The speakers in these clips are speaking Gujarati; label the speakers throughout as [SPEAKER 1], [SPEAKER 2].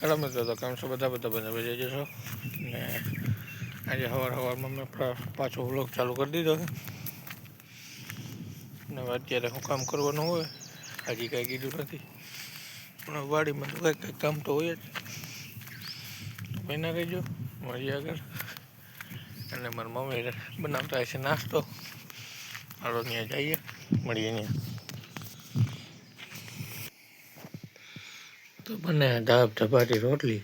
[SPEAKER 1] હેલો મિત્રો, તો કેમ છો બધા મજા જશો ને આજે સવારમાં મેં પાછો વ્લોગ ચાલુ કરી દીધો છે ને અત્યારે શું કામ કરવાનું હોય હજી કાંઈ કીધું નથી પણ વાડીમાં તો કંઈક કામ તો હોય જ. બના રહેજો મળીએ આગળ. અને મારા મમ્મી બનાવતા હશે નાસ્તો, હાલો ત્યાં જઈએ મળીએ ત્યાં. તો બને ધાબ ધપાટી રોટલી,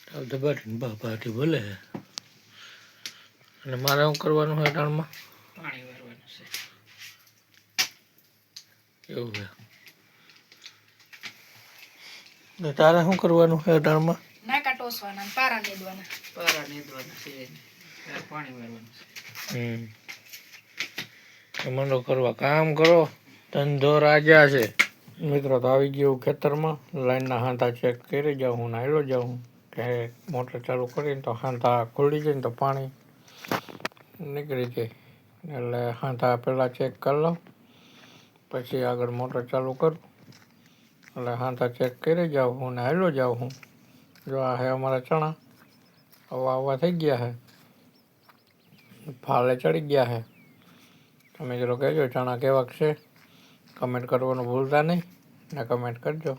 [SPEAKER 1] ધાબ ધપાટી ભાટી બોલે. અને મારે શું કરવાનું હોય ટાણમાં?
[SPEAKER 2] પાણી વારવાનું છે.
[SPEAKER 1] એવું છે ને તારે શું કરવાનું હોય ટાણમાં?
[SPEAKER 2] નાકા ટોસવાના, પારા નીદવાના. પારા નીદવાના છે, પાણી વારવાનું
[SPEAKER 1] છે. મને કરવા કામ કરો, ધંધો રાજા છે. મિત્રો તો આવી ગયું ખેતરમાં, લાઈનના હાંધા ચેક કરી જાઉં હું, નાયલો જાઉં કે મોટર ચાલુ કરીને તો હાંધા ખુલી જાય ને તો પાણી નીકળી જાય, એટલે હાંધા પહેલાં ચેક કરી લઉં પછી આગળ મોટર ચાલુ કરું. એટલે હાંધા ચેક કરી જાઉં હું ને હાલો જાઉં હું. જો આ હે અમારા ચણા આવવા થઈ ગયા છે, ફાલે ચડી ગયા છે. તમે જરો કહેજો ચણા કેવાક છે, કમેન્ટ કરવાનું ભૂલતા નહીં ને કમેન્ટ કરજો.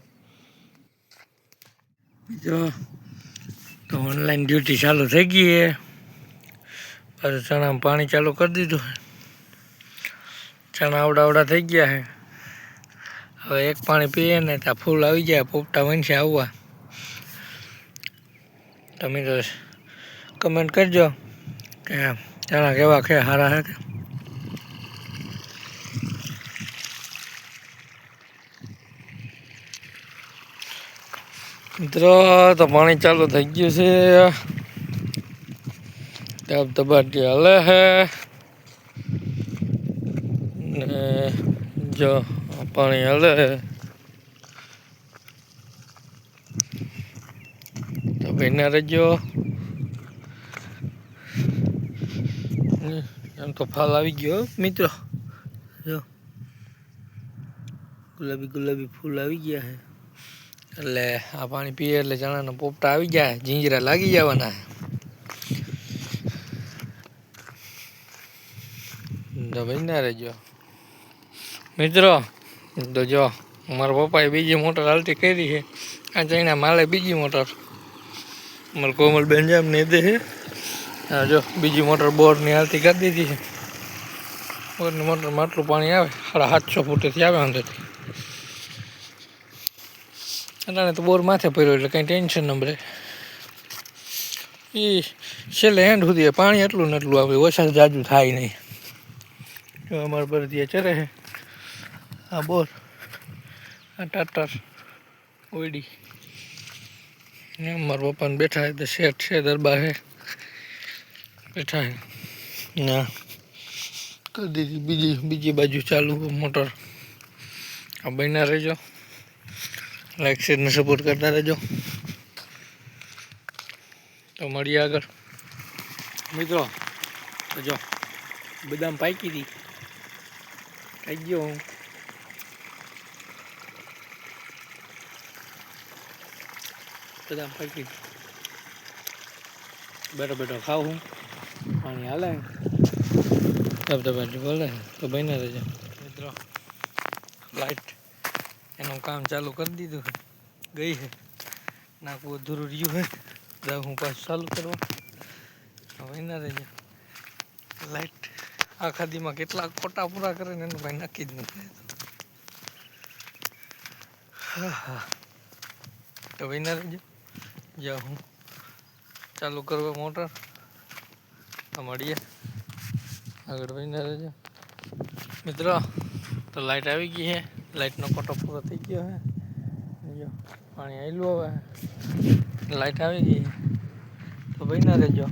[SPEAKER 1] જો તો ઓનલાઈન ડ્યુટી ચાલુ થઈ ગઈ છે, પાછું ચણામાં પાણી ચાલુ કરી દીધું. ચણા આવડા થઈ ગયા છે. હવે એક પાણી પીએ ને ત્યાં ફૂલ આવી જાય, પોપટા વનશે આવવા. તમે તો કમેન્ટ કરજો કે ચણા કેવા છે, સારા છે કે. મિત્રો તો પાણી ચાલુ થઈ ગયું છે, ધાબ ધપાટી હાલે છે ને જો પાણી હાલે તો ભાઈના રહેજો. એમ તો ફાલ આવી ગયો મિત્રો, જો ગુલાબી ફૂલ આવી ગયા છે. એટલે આ પાણી પીએ એટલે ચણાના પોપટા આવી જાય, જીંજરા લાગી જવાના. તો ભાઈ રહેજો મિત્રો. તો જો મારા પપ્પાએ બીજી મોટર હાલતી કરી છે, આ ચણા માલે બીજી મોટર અમારે કોમલબેન જેમ ને દે છે. હા જો બીજી મોટર બોરની હાલતી કરી દીધી છે. બોરની મોટરમાં આટલું પાણી આવે, 750 ફૂટેથી આવે અંદરથી. અટાણે તો બોર માથે પડ્યો એટલે કંઈ ટેન્શન ન રહે. એ છેલ્લે એન્ડ સુધી પાણી એટલું ને એટલું આવે, ઓછા જાજુ થાય નહીં. જો અમારા પર ત્યાં ચરે છે આ બોર, આ ટાટર ઓયડી. મારા પપ્પાને બેઠા છે, શેઠ છે, દરબાર છે, બેઠા છે. ના કરી દીધી બીજી બાજુ ચાલુ મોટર. આ બન્યા રહેજો, લાઈક શેર ને સપોર્ટ કરતા રહેજો. તો મળીએ આગળ મિત્રો. તો જો બદામ પાકી હતી, ખાઈ ગયો હું. બદામ પાકી બેઠો ખાવ હું, પાણી હાલે ધબધબાટી બોલે. તો બન્યા રહેજો મિત્રો. લાઈટ એનું કામ ચાલુ કરી દીધું છે, ગઈ છે, નાખવું અધૂરું રહ્યું છે, જાઉં હું પાછું ચાલુ કરવા. હવે ના રહેજો. લાઈટ આખા દીમાં કેટલા ખોટા પૂરા કરે ને એનું ભાઈ નક્કી જ નથી. હા તો ભાઈ ના રહેજો, જાઉં હું ચાલુ કરવા મોટર. મળીએ આગળ. ભાઈ ના રહેજો મિત્રો. તો લાઈટ આવી ગઈ છે, લાઈટનો કોટો પૂરો થઈ ગયો છે. જો પાણી આવેલું, હવે લાઈટ આવી ગઈ. તો ભાઈ ના રહેજો.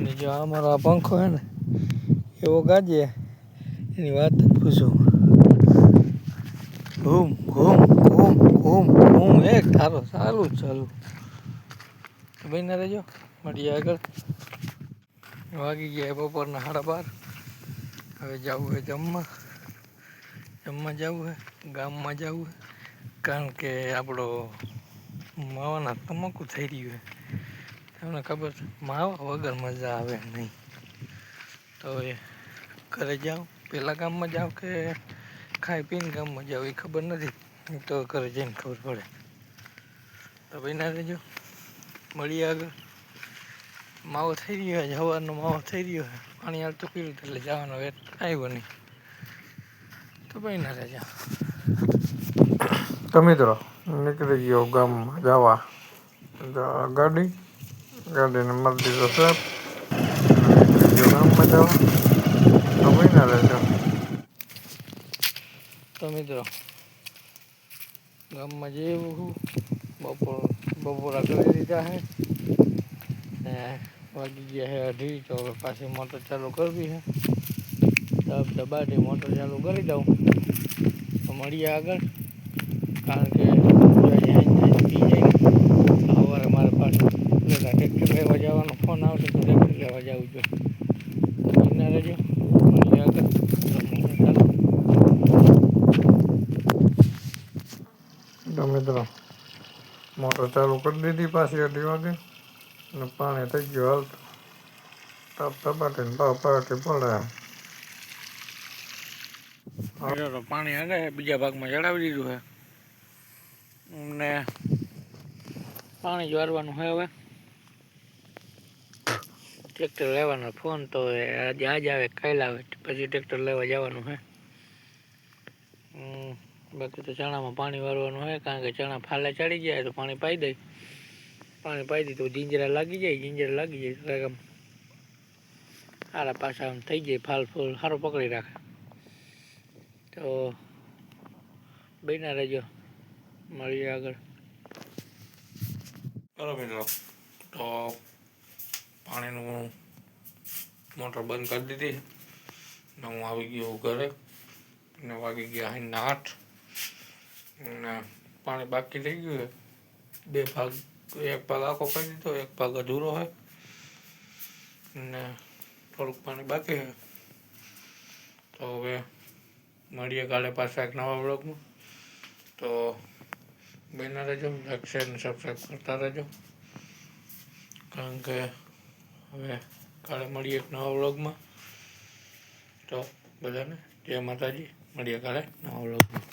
[SPEAKER 1] ને જો આ મારો આ પંખો છે ને એવો ગાજે, એની વાત જ પૂછો. ઘૂમ ઘૂમ ઘૂમ ઘૂમ ઘૂમ એક ધારો ચાલુ ચાલુ. તો ભાઈ ના રહેજો, મળીએ આગળ. વાગી ગયા બપોરના 12:30. હવે જવું હોય જમવા જવું હોય, ગામમાં જવું હોય. કારણ કે આપણો માવાના તમાકુ થઈ રહ્યું છે. તમને ખબર છે માવા વગર મજા આવે નહીં. તો એ ઘરે જાઓ, પેલા ગામમાં જાઓ કે ખાઈ પીને ગામમાં જાઓ એ ખબર નથી, તો ઘરે જઈને ખબર પડે. તો ભાઈ ના રહેજો, મળીએ આગળ. માવો થઈ રહ્યો છે, સવારનો માવો થઈ રહ્યો છે. પાણી હાલતું પીવું એટલે જવાનો વેટ આવ્યો નહીં. તો ભાઈ ના રહેજો. તો મિત્રો નીકળી ગયો ગામમાં જવા. ગાડીને મારી દીધો સાહેબ. નીકળી ગયો ગામમાં જવા. તો ભાઈ ના રહેજો. તો મિત્રો ગામમાં જેવું બપોરા કરી દીધા છે ને વાગી ગયા છે 2:30. તો હવે પાછી મોટર ચાલુ કરવી છે. દબાટી મોટર ચાલુ કરી દઉં તો મળીએ આગળ. કારણ કે પી જાય સવારે મારે પાછું ટ્રેક્ટર લેવા જવાનો ફોન આવશે તો ટ્રેક્ટર લેવા જવું જોઈએ. ના રહેજો, મળીએ આગળ. તો મિત્રો મોટર ચાલુ કરી દીધી પાછી 2:30 વાગે અને પાણી થઈ ગયું હાલતું. તપાટીને પાટી પડે. હવે તો પાણી આગળ બીજા ભાગમાં ચડાવી દીધું છે ને પાણી જ વારવાનું છે. હવે ટ્રેક્ટર લેવાનો ફોન તો આજ આવે કાલ આવે પછી ટ્રેક્ટર લેવા જવાનું છે. બાકી તો ચણામાં પાણી વારવાનું હોય, કારણ કે ચણા ફાલે ચડી જાય તો પાણી પાઈ દઈ. પાણી પાઈ દી તો જીંજરા લાગી જાય તો આમ સારા પાછા આમ થઈ જાય, ફાલ ફૂલ સારું પકડી રાખે. તો બન્યા રહેજો, મળીએ આગળ. બરાબર મિત્રો, તો પાણીનું મોટર બંધ કરી દીધી ને હું આવી ગયો ઘરે ને વાગી ગયા 8 ને પાણી બાકી થઈ ગયું છે 2 ભાગ. એક ભાગ આખો કરી દીધો, એક ભાગ અધૂરો હોય ને થોડુંક પાણી બાકી છે. તો હવે મળીએ કાલે પાછા એક નવા બ્લોગમાં. તો બન્યા રહેજો, લાઈક શેર ને સબસ્ક્રાઈબ કરતા રહેજો. કારણ કે હવે કાલે મળીએ એક નવા બ્લોગમાં. તો બધાને જય માતાજી, મળીએ કાલે નવા બ્લોગમાં.